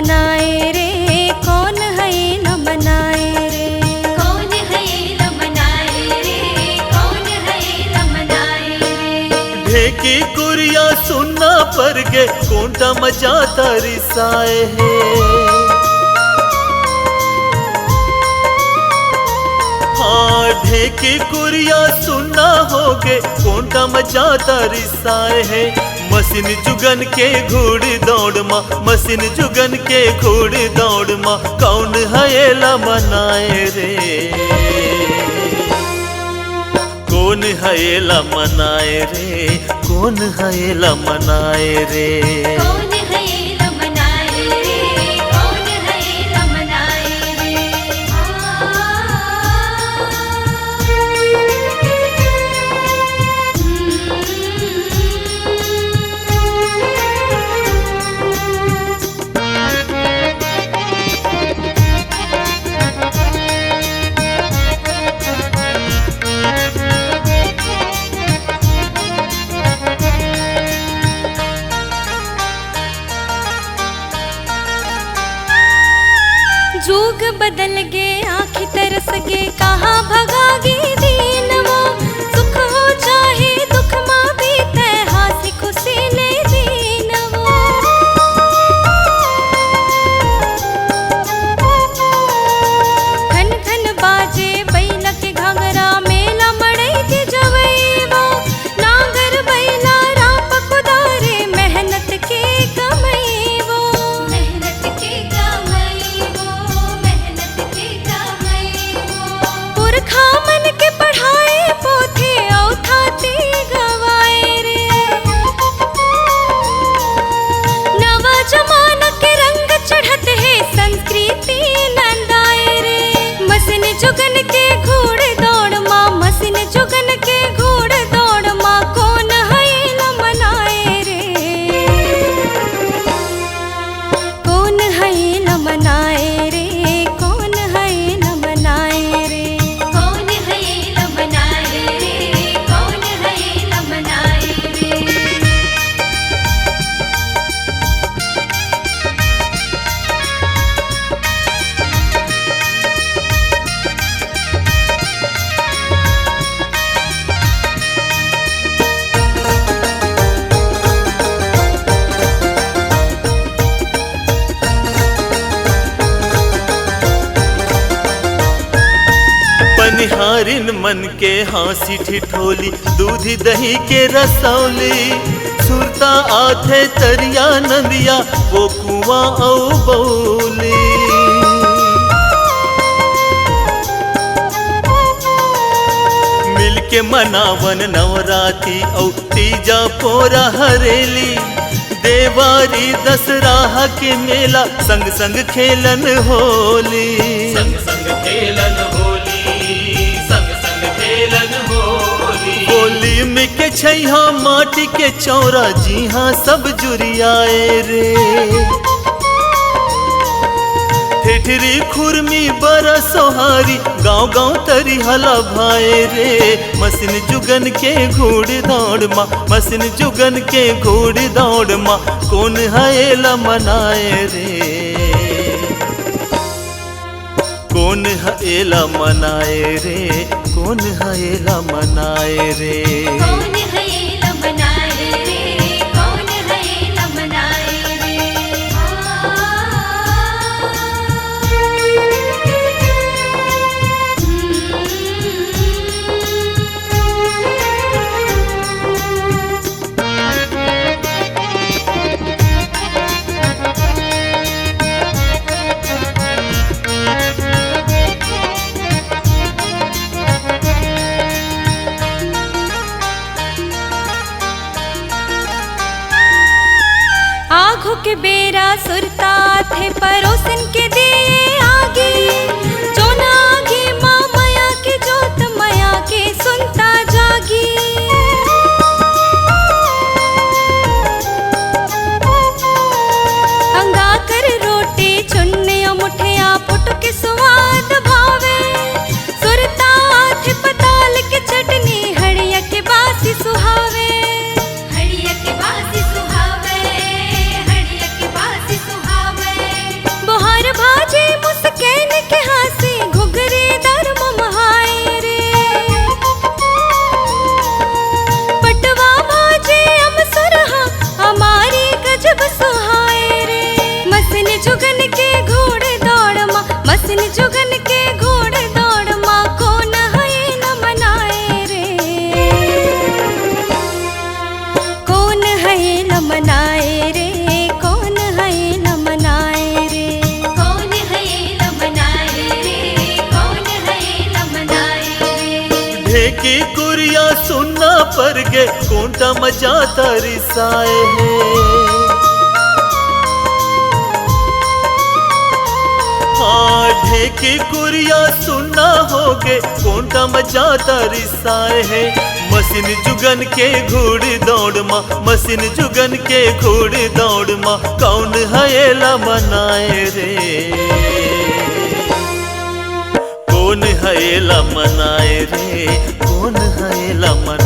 मनाए रे, कौन है न मनाए रे। कौन है न मनाए रे, कौन है न मनाए रे। ढेकी कुरिया सुनना पर गे कोंटा मजा तरिसाए है। हाँ ढेकी कुरिया सुनना होगे कोंटा मजा तरिसाए है। मशीन जुगन के घोड़ दौड़ माँ, मशीन जुगन के घोड़ दौड़ माँ, कौन है ला मनाए रे। कौन है ला मनाए रे, कौन है ला मनाए रे। कौन है न मनाए रे, कौन है न मनाए रे। जुग बदल गे आँखी तरस गे, कहाँ भगागी दीन वो। सुख हो चाहे दुख माँ बीते, हासी खुशी ले दीन वो। खन खन बाजे बैला के घाघरा, मेला मड़ई के जवई वो। नांगर बैला राप कुदारे, मेहनत के कमई वो। मेहनत के कमाई वो, मेहनत के कमाई वो। पुरखा मन के पढ़ाए पोथे, औथाते गवाए रे। नवा जमाना के रंग चढ़त है, संस्कृति नंदाए रे। मशीन जुगन के घोड़ दौड़ माँ, मशीन जुगन के घोड़ दौड़ माँ, कौन है न मनाए रे। कौन है न मनाए रे, कौन है न मनाए रे। कौन है न मनाए रे, कौन है न मनाए रे। पनिहारिन मन के हाँसी ठिठोली, दूधी दही के रसौली। सुरता आथे तरिया नंदिया, वो कुआं औ बौली। मिल के मनावन नवराती औ तीजा पोरा हरेली। देवारी दसराह के मेला, संग संग खेलन होली। संग संग खेलन होली, संग संग खेलन होली। होली में के छैहा माटी के चौरा, जी हाँ सब जुरियाए रे। ठेठरी खुरमी बरा सोहारी, गाँव गाँव तरी हला भाए रे। मशीन जुगन के घोड़ दौड़ माँ, मशीन जुगन के घोड़ दौड़ माँ, कौन है ला मनाए रे। कौन है ला मनाए रे, कौन है ला मनाए रे। कौन है न मनाए रे, कौन है न मनाए रे। ढेकी कुरिया सुनना पर गे कोंटा मजा तरिसाए है। ढेकी कुरिया सुनना होगे कोंटा मजा तरिसाए है। मशीन जुगन के घोड़ी दौड़ माँ, मशीन जुगन के घोड़ी दौड़ माँ, कौन हयेला मनाए रे, कौन हयेला मनाए रे, कौन हयेला मनाए।